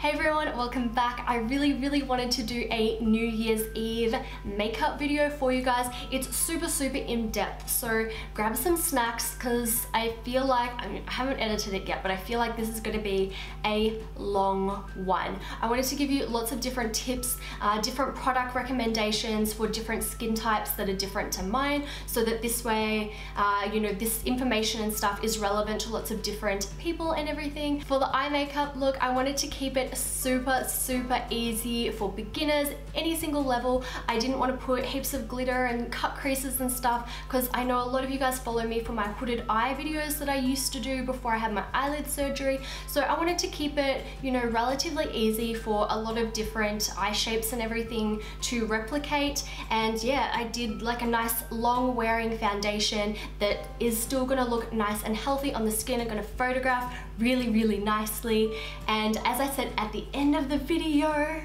Hey everyone, welcome back. I really wanted to do a New Year's Eve makeup video for you guys. It's super in-depth, so grab some snacks because I feel like, I haven't edited it yet, but I feel like this is going to be a long one. I wanted to give you lots of different tips, different product recommendations for different skin types that are different to mine, so that this way, you know, this information and stuff is relevant to lots of different people and everything. For the eye makeup look, I wanted to keep it super easy for beginners, any single level. I didn't want to put heaps of glitter and cut creases and stuff because I know a lot of you guys follow me for my hooded eye videos that I used to do before I had my eyelid surgery. So I wanted to keep it, you know, relatively easy for a lot of different eye shapes and everything to replicate. And yeah, I did like a nice long wearing foundation that is still gonna look nice and healthy on the skin. I'm gonna photograph really nicely. And as I said at the end of the video,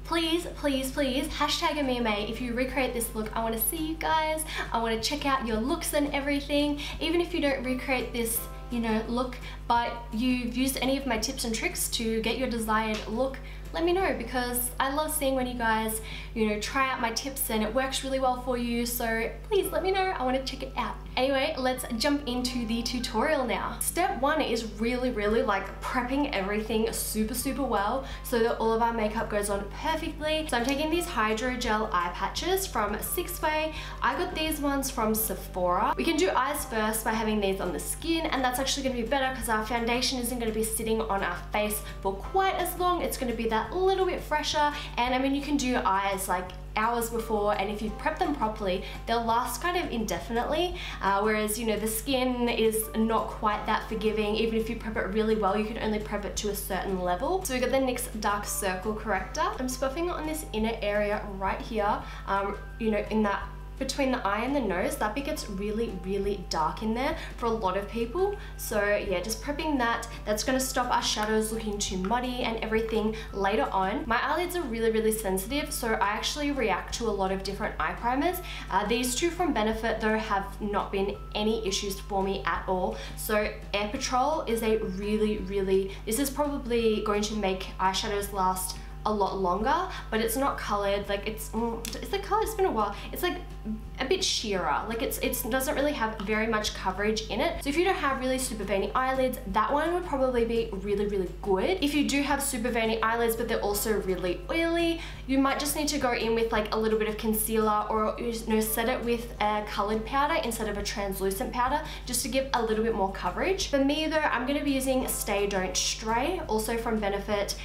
please hashtag MUFE if you recreate this look. I want to see you guys. I want to check out your looks and everything. Even if you don't recreate this, you know, look, but you've used any of my tips and tricks to get your desired look, let me know, because I love seeing when you guys, you know, try out my tips and it works really well for you. So please let me know. I want to check it out. Anyway, let's jump into the tutorial now. Step one is really like prepping everything super well so that all of our makeup goes on perfectly. So I'm taking these hydrogel eye patches from 6way. I got these ones from Sephora. We can do eyes first by having these on the skin, and that's actually going to be better because our foundation isn't going to be sitting on our face for quite as long. It's going to be that little bit fresher, and I mean, you can do your eyes like hours before, and if you prep them properly, they'll last kind of indefinitely, whereas, you know, the skin is not quite that forgiving. Even if you prep it really well, you can only prep it to a certain level. So we got the NYX dark circle corrector. I'm just buffing it on this inner area right here, you know, in that between the eye and the nose. That bit gets really dark in there for a lot of people. So yeah, just prepping that. That's going to stop our shadows looking too muddy and everything later on. My eyelids are really sensitive, so I actually react to a lot of different eye primers. These two from Benefit though have not been any issues for me at all. So Air Patrol is a really, this is probably going to make eyeshadows last a lot longer, but it's not colored. Like is it colored? It's been a while. It's like a bit sheerer. Like it doesn't really have very much coverage in it. So if you don't have really super veiny eyelids, that one would probably be really good. If you do have super veiny eyelids but they're also really oily, you might just need to go in with like a little bit of concealer, or, you know, set it with a colored powder instead of a translucent powder, just to give a little bit more coverage. For me though, I'm going to be using Stay Don't Stray, also from Benefit.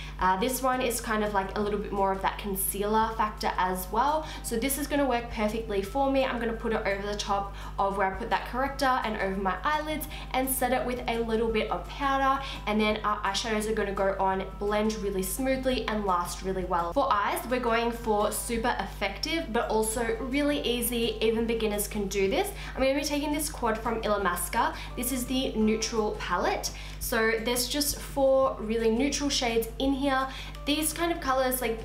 This one is kind of like a little bit more of that concealer factor as well. So this is going to work perfectly for me. I'm going to put it over the top of where I put that corrector and over my eyelids, and set it with a little bit of powder, and then our eyeshadows are going to go on, blend really smoothly and last really well. For eyes, we're going for super effective but also really easy. Even beginners can do this. I'm going to be taking this quad from Illamasqua. This is the neutral palette. So there's just 4 really neutral shades in here. These kind of colors, like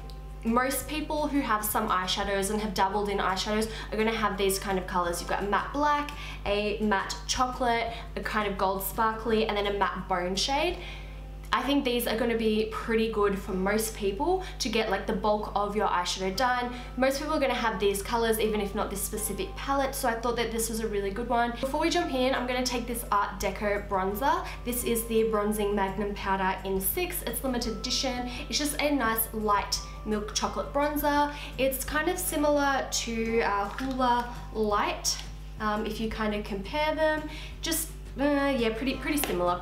most people who have some eyeshadows and have dabbled in eyeshadows are going to have these kind of colors. You've got a matte black, a matte chocolate, a kind of gold sparkly, and then a matte bone shade. I think these are going to be pretty good for most people to get like the bulk of your eyeshadow done. Most people are going to have these colors, even if not this specific palette, so I thought that this was a really good one. Before we jump in, I'm going to take this Art Deco bronzer. This is the Bronzing Magnum Powder in 6. It's limited edition. It's just a nice light milk chocolate bronzer. It's kind of similar to Hoola Light, if you kind of compare them. Just yeah, pretty similar,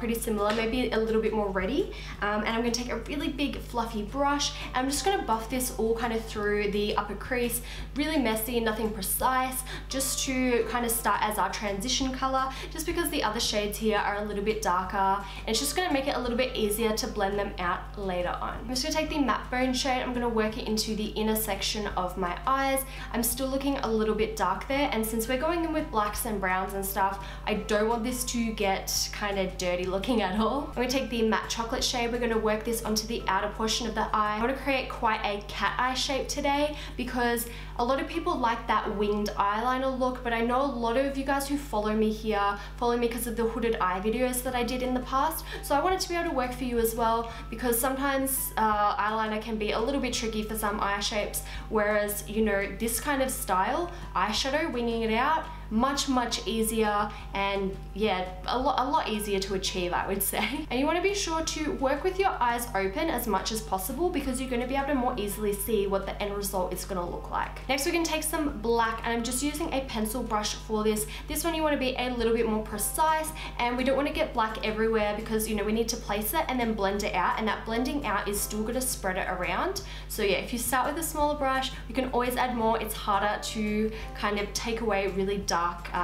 maybe a little bit more reddy. And I'm going to take a really big fluffy brush, and I'm just going to buff this all kind of through the upper crease. Really messy, nothing precise, just to kind of start as our transition color, just because the other shades here are a little bit darker, and it's just going to make it a little bit easier to blend them out later on. I'm just going to take the matte bone shade. I'm going to work it into the inner section of my eyes. I'm still looking a little bit dark there, and since we're going in with blacks and browns and stuff, I don't want this to to get kind of dirty looking at all. I'm gonna take the matte chocolate shade. We're gonna work this onto the outer portion of the eye. I want to create quite a cat eye shape today because a lot of people like that winged eyeliner look, but I know a lot of you guys who follow me here follow me because of the hooded eye videos that I did in the past. So I want it to be able to work for you as well, because sometimes eyeliner can be a little bit tricky for some eye shapes, whereas, you know, this kind of style, eyeshadow, winging it out, much easier, and yeah, a lot easier to achieve, I would say. And you want to be sure to work with your eyes open as much as possible, because you're going to be able to more easily see what the end result is going to look like. Next we can take some black, and I'm just using a pencil brush for this. This one you want to be a little bit more precise, and we don't want to get black everywhere because, you know, we need to place it and then blend it out, and that blending out is still going to spread it around. So yeah, if you start with a smaller brush, you can always add more. It's harder to kind of take away really dark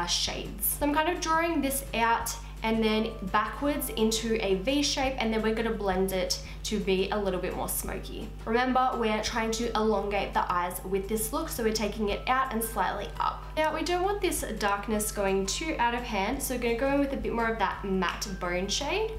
shades. So I'm kind of drawing this out and then backwards into a V shape, and then we're going to blend it to be a little bit more smoky. Remember, we're trying to elongate the eyes with this look, so we're taking it out and slightly up. Now we don't want this darkness going too out of hand, so we're going to go in with a bit more of that matte bone shade,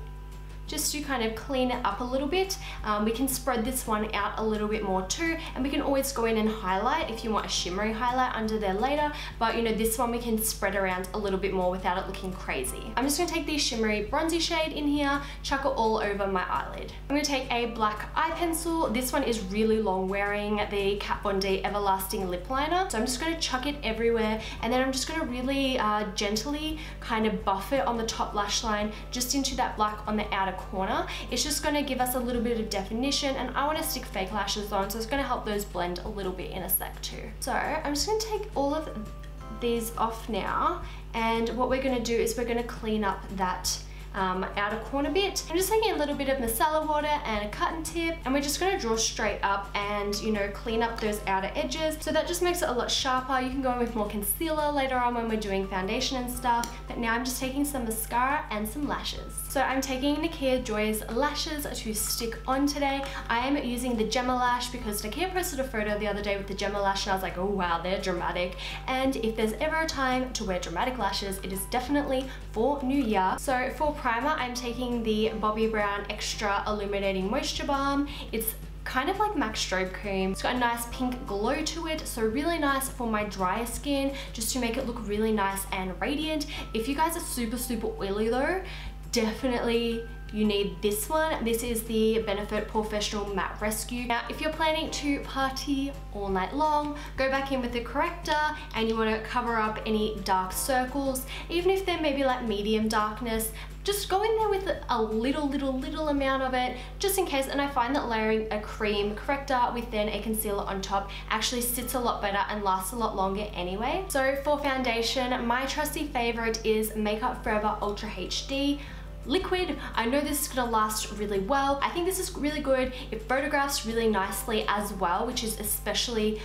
just to kind of clean it up a little bit. We can spread this one out a little bit more too, and we can always go in and highlight if you want a shimmery highlight under there later, but you know, this one we can spread around a little bit more without it looking crazy. I'm just gonna take the shimmery bronzy shade in here, chuck it all over my eyelid. I'm gonna take a black eye pencil. This one is really long wearing, the Kat Von D Everlasting Lip Liner. So I'm just gonna chuck it everywhere, and then I'm just gonna really gently kind of buff it on the top lash line, just into that black on the outer corner. It's just going to give us a little bit of definition, and I want to stick fake lashes on, so it's going to help those blend a little bit in a sec too. So I'm just going to take all of these off now, and what we're going to do is we're going to clean up that outer corner bit. I'm just taking a little bit of micellar water and a cotton tip, and we're just going to draw straight up and, you know, clean up those outer edges. So that just makes it a lot sharper. You can go in with more concealer later on when we're doing foundation and stuff, but now I'm just taking some mascara and some lashes. So I'm taking Nikkia Joy's lashes to stick on today. I am using the Gemma lash because Nikkia posted a photo the other day with the Gemma lash, and I was like, oh wow, they're dramatic. And if there's ever a time to wear dramatic lashes, it is definitely for New Year. So for primer, I'm taking the Bobbi Brown Extra Illuminating Moisture Balm. It's kind of like MAC strobe cream. It's got a nice pink glow to it, so really nice for my drier skin, just to make it look really nice and radiant. If you guys are super oily though, definitely you need this one. This is the Benefit Professional Matte Rescue. Now, if you're planning to party all night long, go back in with the corrector, and you want to cover up any dark circles, even if they're maybe like medium darkness. Just go in there with a little amount of it, just in case. And I find that layering a cream corrector with then a concealer on top actually sits a lot better and lasts a lot longer anyway. So for foundation, my trusty favorite is Makeup Forever Ultra HD liquid. I know this is gonna last really well. I think this is really good. It photographs really nicely as well, which is especially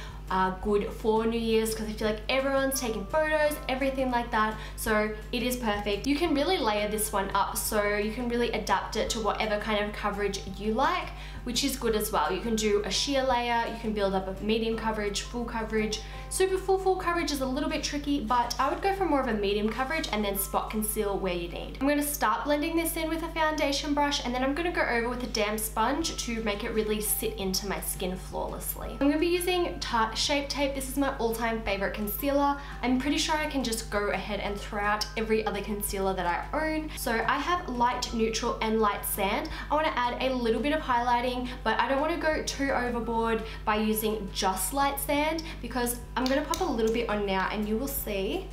good for New Year's, because I feel like everyone's taking photos, everything like that, so it is perfect. You can really layer this one up, so you can really adapt it to whatever kind of coverage you like, which is good as well. You can do a sheer layer, you can build up a medium coverage, full coverage. Super full coverage is a little bit tricky, but I would go for more of a medium coverage and then spot conceal where you need. I'm gonna start blending this in with a foundation brush, and then I'm gonna go over with a damp sponge to make it really sit into my skin flawlessly. I'm gonna be using Tarte Shape Tape. This is my all-time favorite concealer. I'm pretty sure I can just go ahead and throw out every other concealer that I own. So I have light neutral and light sand. I wanna add a little bit of highlighting, but I don't wanna go too overboard by using just light sand, because I'm gonna pop a little bit on now and you will see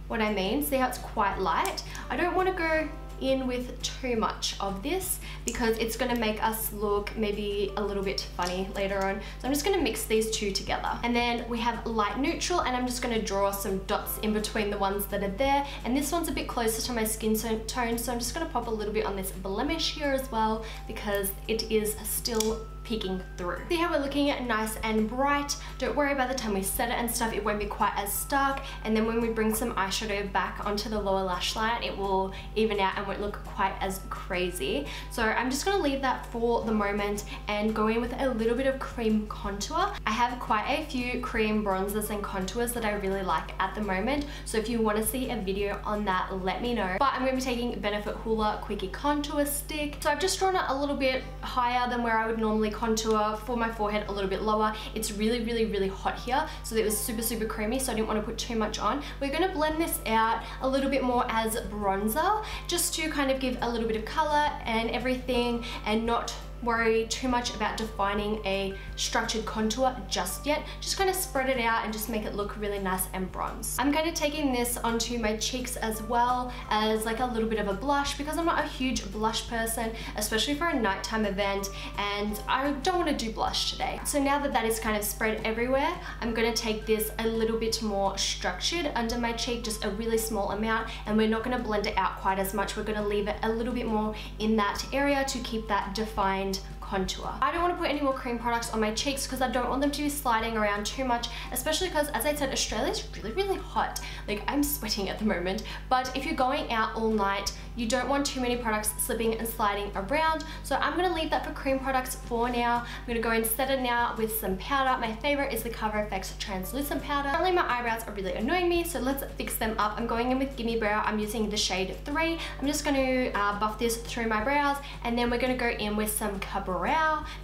what I mean. See how it's quite light? I don't wanna go in with too much of this because it's going to make us look maybe a little bit funny later on. So I'm just going to mix these two together. And then we have light neutral, and I'm just going to draw some dots in between the ones that are there. And this one's a bit closer to my skin tone, so I'm just going to pop a little bit on this blemish here as well, because it is still peeking through. See how we're looking at nice and bright? Don't worry, by the time we set it and stuff, it won't be quite as stark. And then when we bring some eyeshadow back onto the lower lash line, it will even out and line won't look quite as crazy. So I'm just gonna leave that for the moment and go in with a little bit of cream contour. I have quite a few cream bronzers and contours that I really like at the moment, so if you want to see a video on that, let me know. But I'm going to be taking Benefit Hoola Quickie Contour Stick. So I've just drawn it a little bit higher than where I would normally contour, for my forehead a little bit lower. It's really hot here, so it was super creamy, so I didn't want to put too much on. We're going to blend this out a little bit more as bronzer, just to kind of give a little bit of color and everything, and not worry too much about defining a structured contour just yet. Just kind of spread it out and just make it look really nice and bronze. I'm kind of taking this onto my cheeks as well as like a little bit of a blush, because I'm not a huge blush person, especially for a nighttime event, and I don't want to do blush today. So now that that is kind of spread everywhere, I'm going to take this a little bit more structured under my cheek, just a really small amount, and we're not going to blend it out quite as much. We're going to leave it a little bit more in that area to keep that defined contour. I don't want to put any more cream products on my cheeks because I don't want them to be sliding around too much, especially because, as I said, Australia's really hot. Like, I'm sweating at the moment. But if you're going out all night, you don't want too many products slipping and sliding around. So I'm going to leave that for cream products for now. I'm going to go instead of now with some powder. My favorite is the Cover FX translucent powder. Currently my eyebrows are really annoying me, so let's fix them up. I'm going in with Gimme Brow. I'm using the shade 3. I'm just going to buff this through my brows, and then we're going to go in with some Kabrow,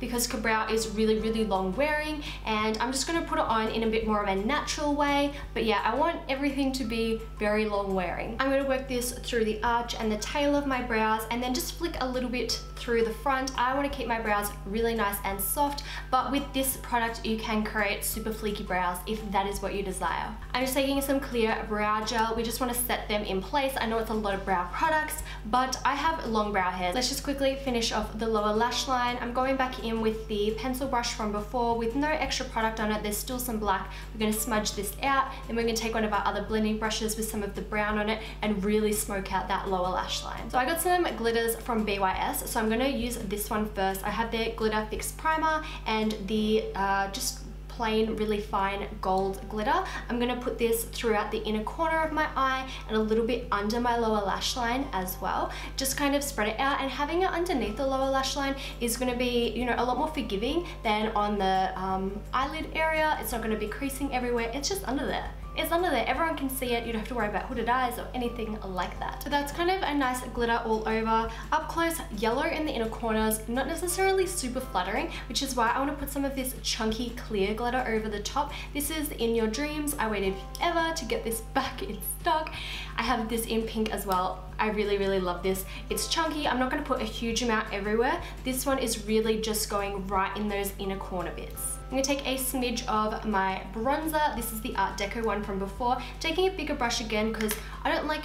because Kabrow is really long wearing, and I'm just going to put it on in a bit more of a natural way. But yeah, I want everything to be very long wearing. I'm going to work this through the arch and the tail of my brows, and then just flick a little bit through the front. I want to keep my brows really nice and soft, but with this product you can create super fleeky brows if that is what you desire. I'm just taking some clear brow gel. We just want to set them in place. I know it's a lot of brow products, but I have long brow hairs. Let's just quickly finish off the lower lash line. I'm going back in with the pencil brush from before with no extra product on it. There's still some black. We're going to smudge this out, and we're going to take one of our other blending brushes with some of the brown on it and really smoke out that lower lash line. So I got some glitters from BYS, so I'm going to use this one first. I have their Glitter Fix Primer and the just plain really fine gold glitter. I'm going to put this throughout the inner corner of my eye and a little bit under my lower lash line as well. Just kind of spread it out, and having it underneath the lower lash line is going to be, you know, a lot more forgiving than on the eyelid area. It's not going to be creasing everywhere. It's just under there. It's under there, everyone can see it. You don't have to worry about hooded eyes or anything like that. So that's kind of a nice glitter all over. Up close, yellow in the inner corners, not necessarily super flattering, which is why I want to put some of this chunky clear glitter over the top. This is In Your Dreams. I waited forever to get this back in stock. I have this in pink as well. I really love this. It's chunky. I'm not going to put a huge amount everywhere. This one is really just going right in those inner corner bits. I'm going to take a smidge of my bronzer. This is the Art Deco one from before. Taking a bigger brush again because I like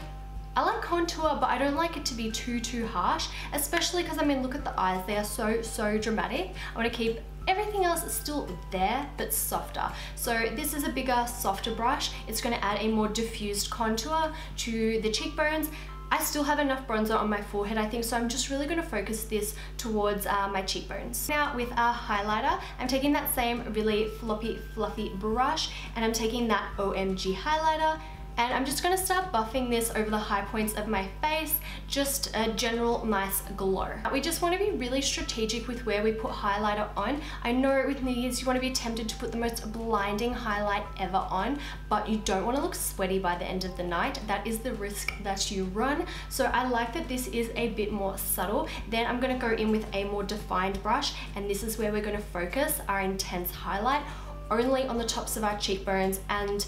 contour, but I don't like it to be too harsh, especially because, I mean, look at the eyes. They are so dramatic. I want to keep everything else still there, but softer. So this is a bigger, softer brush. It's going to add a more diffused contour to the cheekbones. I still have enough bronzer on my forehead, I think, so I'm just really going to focus this towards my cheekbones. Now with our highlighter, I'm taking that same really floppy, fluffy brush, and I'm taking that OMG highlighter, and I'm just going to start buffing this over the high points of my face, just a general nice glow. We just want to be really strategic with where we put highlighter on. I know with New Year's you want to be tempted to put the most blinding highlight ever on, but you don't want to look sweaty by the end of the night. That is the risk that you run. So I like that this is a bit more subtle. Then I'm going to go in with a more defined brush, and this is where we're going to focus our intense highlight only on the tops of our cheekbones and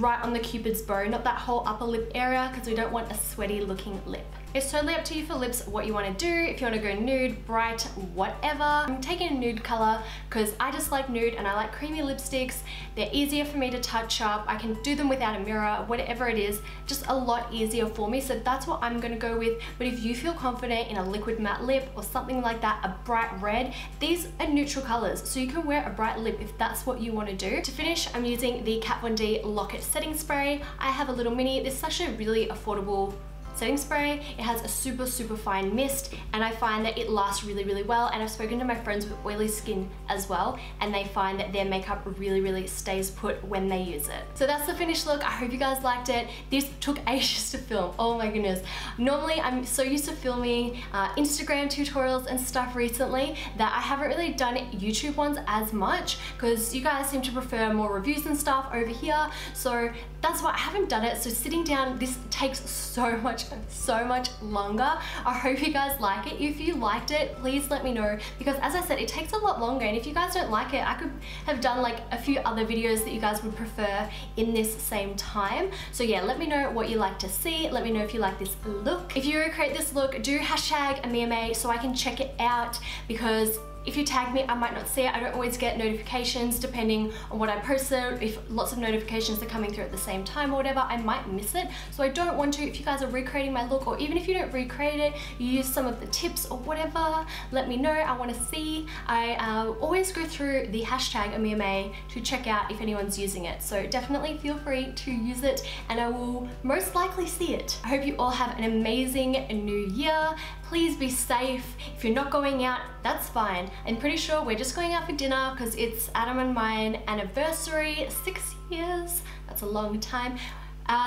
right on the cupid's bow, not that whole upper lip area, because we don't want a sweaty looking lip. It's totally up to you for lips what you want to do. If you want to go nude, bright, whatever. I'm taking a nude color because I just like nude and I like creamy lipsticks. They're easier for me to touch up. I can do them without a mirror, whatever it is, just a lot easier for me. So that's what I'm going to go with. But if you feel confident in a liquid matte lip or something like that, a bright red, these are neutral colors. So you can wear a bright lip if that's what you want to do. To finish, I'm using the Kat Von D Lock-It Setting Spray. I have a little mini. This is actually a really affordable setting spray. It has a super fine mist, and I find that it lasts really well, and I've spoken to my friends with oily skin as well, and they find that their makeup really stays put when they use it. So that's the finished look. I hope you guys liked it. This took ages to film. Oh my goodness. Normally I'm so used to filming Instagram tutorials and stuff recently that I haven't really done YouTube ones as much, because you guys seem to prefer more reviews and stuff over here, so that's why I haven't done it. So sitting down, this takes so much longer. I hope you guys like it. If you liked it, please let me know, because as I said, it takes a lot longer, and if you guys don't like it, I could have done like a few other videos that you guys would prefer in this same time. So yeah, let me know what you like to see. Let me know if you like this look. If you recreate this look, do hashtag me so I can check it out, because if you tag me, I might not see it. I don't always get notifications depending on what I posted. If lots of notifications are coming through at the same time or whatever, I might miss it. So I don't want to. If you guys are recreating my look, or even if you don't recreate it, you use some of the tips or whatever, let me know. I want to see. I always go through the hashtag me to check out if anyone's using it. So definitely feel free to use it, and I will most likely see it. I hope you all have an amazing new year. Please be safe. If you're not going out, that's fine. I'm pretty sure we're just going out for dinner because it's Adam and mine anniversary, 6 years. That's a long time.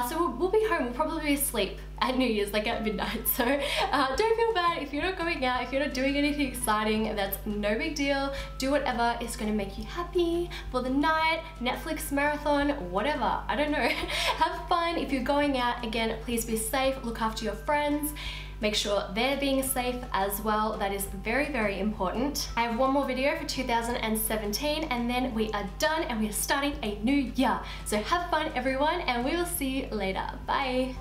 So we'll be home. We'll probably be asleep at New Year's, like at midnight. So don't feel bad if you're not going out, if you're not doing anything exciting. That's no big deal. Do whatever is going to make you happy for the night, Netflix marathon, whatever. I don't know. Have fun. If you're going out, again, please be safe. Look after your friends. Make sure they're being safe as well. That is very important. I have one more video for 2017, and then we are done and we are starting a new year. So have fun everyone, and we will see you later. Bye.